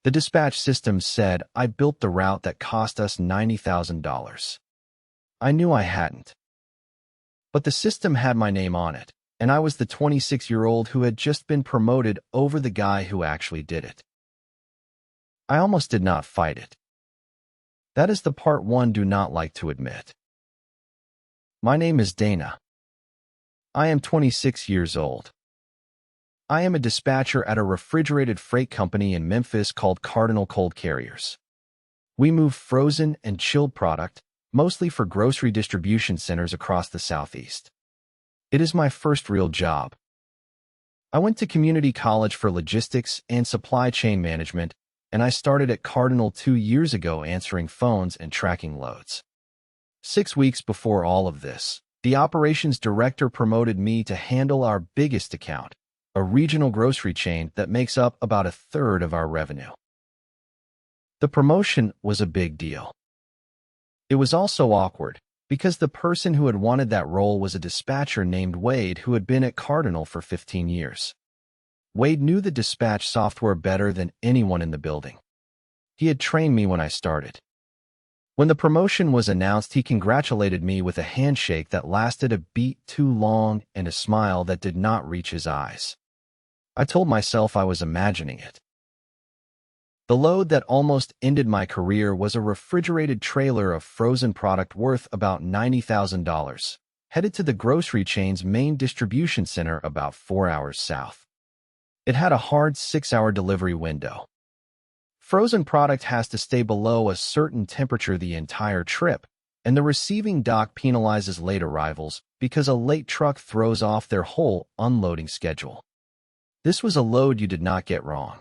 The dispatch system said I built the route that cost us $90,000. I knew I hadn't. But the system had my name on it, and I was the 26-year-old who had just been promoted over the guy who actually did it. I almost did not fight it. That is the part one do not like to admit. My name is Dana. I am 26 years old. I am a dispatcher at a refrigerated freight company in Memphis called Cardinal Cold Carriers. We move frozen and chilled product, mostly for grocery distribution centers across the Southeast. It is my first real job. I went to community college for logistics and supply chain management, and I started at Cardinal 2 years ago answering phones and tracking loads. 6 weeks before all of this, the operations director promoted me to handle our biggest account, a regional grocery chain that makes up about a third of our revenue. The promotion was a big deal. It was also awkward, because the person who had wanted that role was a dispatcher named Wade who had been at Cardinal for 15 years. Wade knew the dispatch software better than anyone in the building. He had trained me when I started. When the promotion was announced, he congratulated me with a handshake that lasted a beat too long and a smile that did not reach his eyes. I told myself I was imagining it. The load that almost ended my career was a refrigerated trailer of frozen product worth about $90,000, headed to the grocery chain's main distribution center about 4 hours south. It had a hard 6-hour delivery window. Frozen product has to stay below a certain temperature the entire trip, and the receiving dock penalizes late arrivals because a late truck throws off their whole unloading schedule. This was a load you did not get wrong.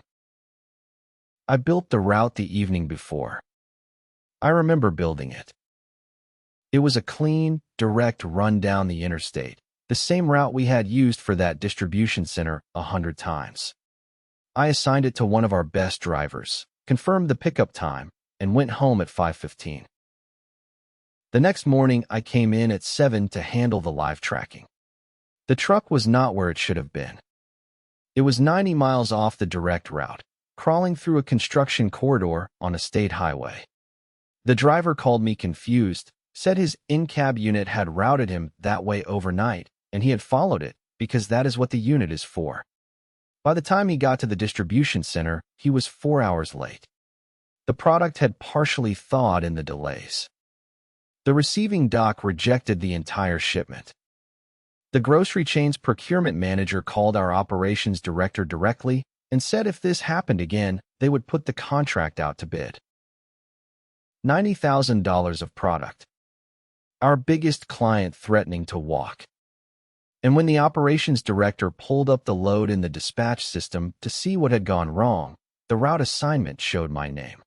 I built the route the evening before. I remember building it. It was a clean, direct run down the interstate, the same route we had used for that distribution center 100 times. I assigned it to one of our best drivers, confirmed the pickup time, and went home at 5:15. The next morning, I came in at 7 to handle the live tracking. The truck was not where it should have been. It was 90 miles off the direct route, crawling through a construction corridor on a state highway. The driver called me confused, said his in-cab unit had routed him that way overnight, and he had followed it because that is what the unit is for. By the time he got to the distribution center, he was 4 hours late. The product had partially thawed in the delays. The receiving dock rejected the entire shipment. The grocery chain's procurement manager called our operations director directly and said if this happened again, they would put the contract out to bid. $90,000 of product. Our biggest client threatening to walk. And when the operations director pulled up the load in the dispatch system to see what had gone wrong, the route assignment showed my name.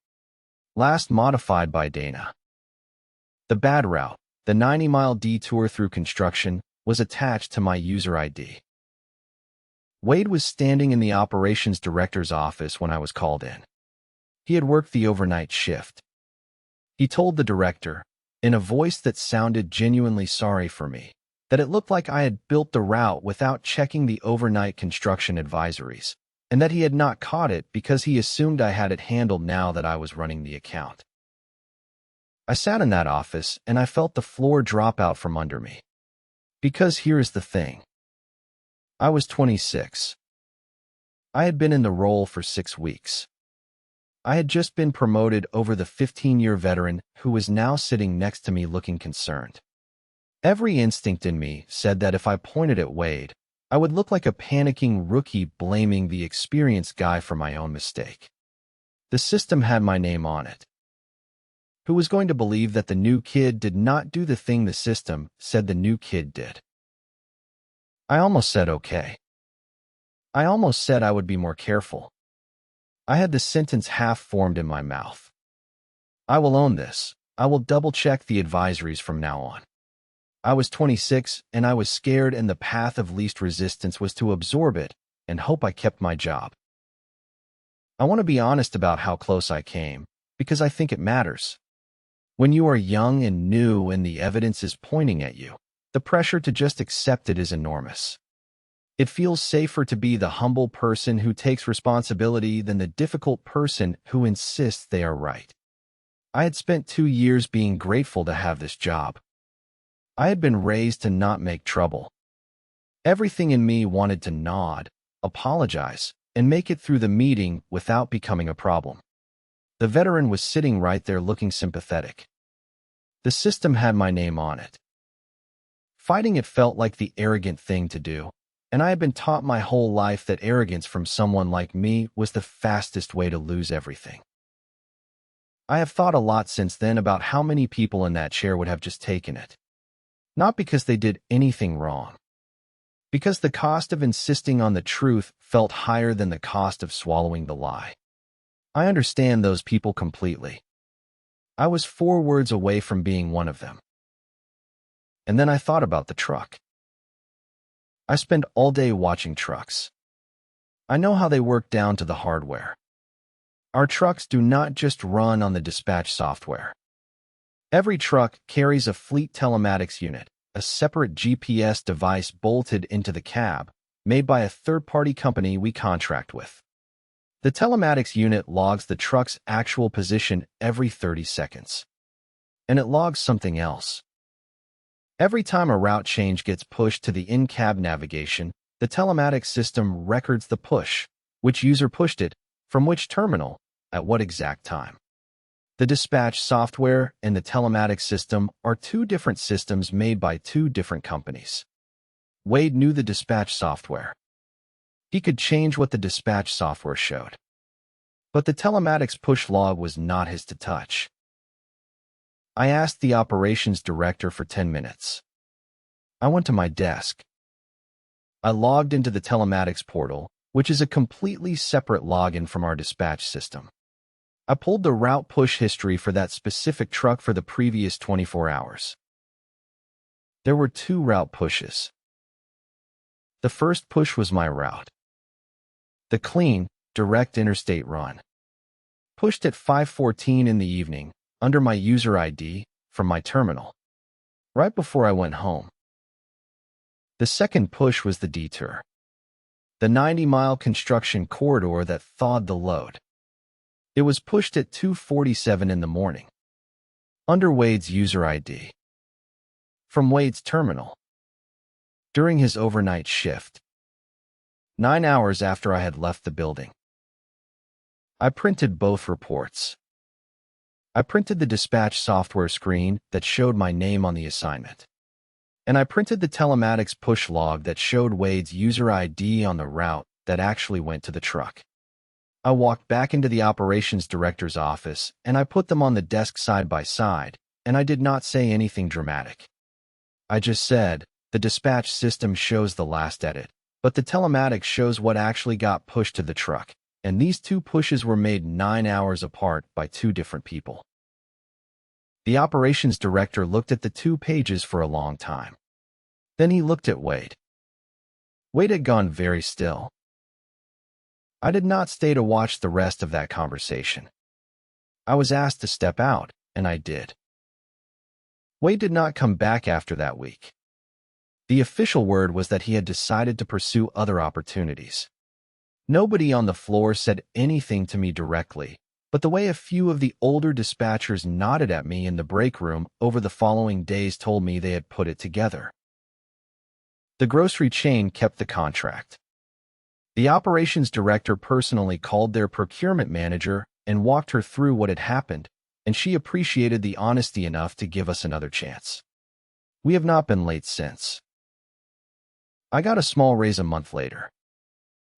Last modified by Dana. The bad route, the 90-mile detour through construction, was attached to my user ID. Wade was standing in the operations director's office when I was called in. He had worked the overnight shift. He told the director, in a voice that sounded genuinely sorry for me, that it looked like I had built the route without checking the overnight construction advisories, and that he had not caught it because he assumed I had it handled now that I was running the account. I sat in that office and I felt the floor drop out from under me. Because here is the thing. I was 26. I had been in the role for 6 weeks. I had just been promoted over the 15-year veteran who was now sitting next to me looking concerned. Every instinct in me said that if I pointed at Wade, I would look like a panicking rookie blaming the experienced guy for my own mistake. The system had my name on it. Who was going to believe that the new kid did not do the thing the system said the new kid did? I almost said okay. I almost said I would be more careful. I had the sentence half formed in my mouth. I will own this. I will double-check the advisories from now on. I was 26, and I was scared, and the path of least resistance was to absorb it and hope I kept my job. I want to be honest about how close I came, because I think it matters. When you are young and new and the evidence is pointing at you, the pressure to just accept it is enormous. It feels safer to be the humble person who takes responsibility than the difficult person who insists they are right. I had spent 2 years being grateful to have this job. I had been raised to not make trouble. Everything in me wanted to nod, apologize, and make it through the meeting without becoming a problem. The veteran was sitting right there looking sympathetic. The system had my name on it. Fighting it felt like the arrogant thing to do, and I had been taught my whole life that arrogance from someone like me was the fastest way to lose everything. I have thought a lot since then about how many people in that chair would have just taken it. Not because they did anything wrong. Because the cost of insisting on the truth felt higher than the cost of swallowing the lie. I understand those people completely. I was 4 words away from being one of them. And then I thought about the truck. I spend all day watching trucks. I know how they work down to the hardware. Our trucks do not just run on the dispatch software. Every truck carries a fleet telematics unit, a separate GPS device bolted into the cab, made by a third-party company we contract with. The telematics unit logs the truck's actual position every 30 seconds. And it logs something else. Every time a route change gets pushed to the in-cab navigation, the telematics system records the push, which user pushed it, from which terminal, at what exact time. The dispatch software and the telematics system are 2 different systems made by 2 different companies. Wade knew the dispatch software. He could change what the dispatch software showed. But the telematics push log was not his to touch. I asked the operations director for 10 minutes. I went to my desk. I logged into the telematics portal, which is a completely separate login from our dispatch system. I pulled the route push history for that specific truck for the previous 24 hours. There were 2 route pushes. The first push was my route. The clean, direct interstate run. Pushed at 5:14 in the evening, under my user ID, from my terminal. Right before I went home. The second push was the detour. The 90-mile construction corridor that thawed the load. It was pushed at 2:47 in the morning. Under Wade's user ID. From Wade's terminal. During his overnight shift. 9 hours after I had left the building. I printed both reports. I printed the dispatch software screen that showed my name on the assignment. And I printed the telematics push log that showed Wade's user ID on the route that actually went to the truck. I walked back into the operations director's office and I put them on the desk side by side, and I did not say anything dramatic. I just said, the dispatch system shows the last edit, but the telematics shows what actually got pushed to the truck, and these 2 pushes were made 9 hours apart by 2 different people. The operations director looked at the 2 pages for a long time. Then he looked at Wade. Wade had gone very still. I did not stay to watch the rest of that conversation. I was asked to step out, and I did. Wade did not come back after that week. The official word was that he had decided to pursue other opportunities. Nobody on the floor said anything to me directly, but the way a few of the older dispatchers nodded at me in the break room over the following days told me they had put it together. The grocery chain kept the contract. The operations director personally called their procurement manager and walked her through what had happened, and she appreciated the honesty enough to give us another chance. We have not been late since. I got a small raise a month later.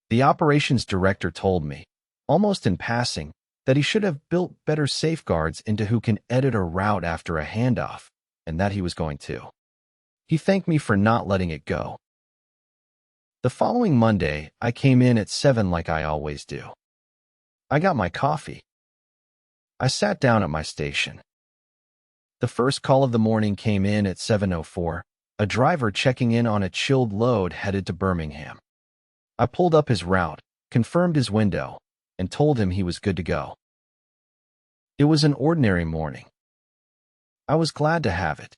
The operations director told me, almost in passing, that he should have built better safeguards into who can edit a route after a handoff, and that he was going to. He thanked me for not letting it go. The following Monday, I came in at 7 like I always do. I got my coffee. I sat down at my station. The first call of the morning came in at 7:04, a driver checking in on a chilled load headed to Birmingham. I pulled up his route, confirmed his window, and told him he was good to go. It was an ordinary morning. I was glad to have it,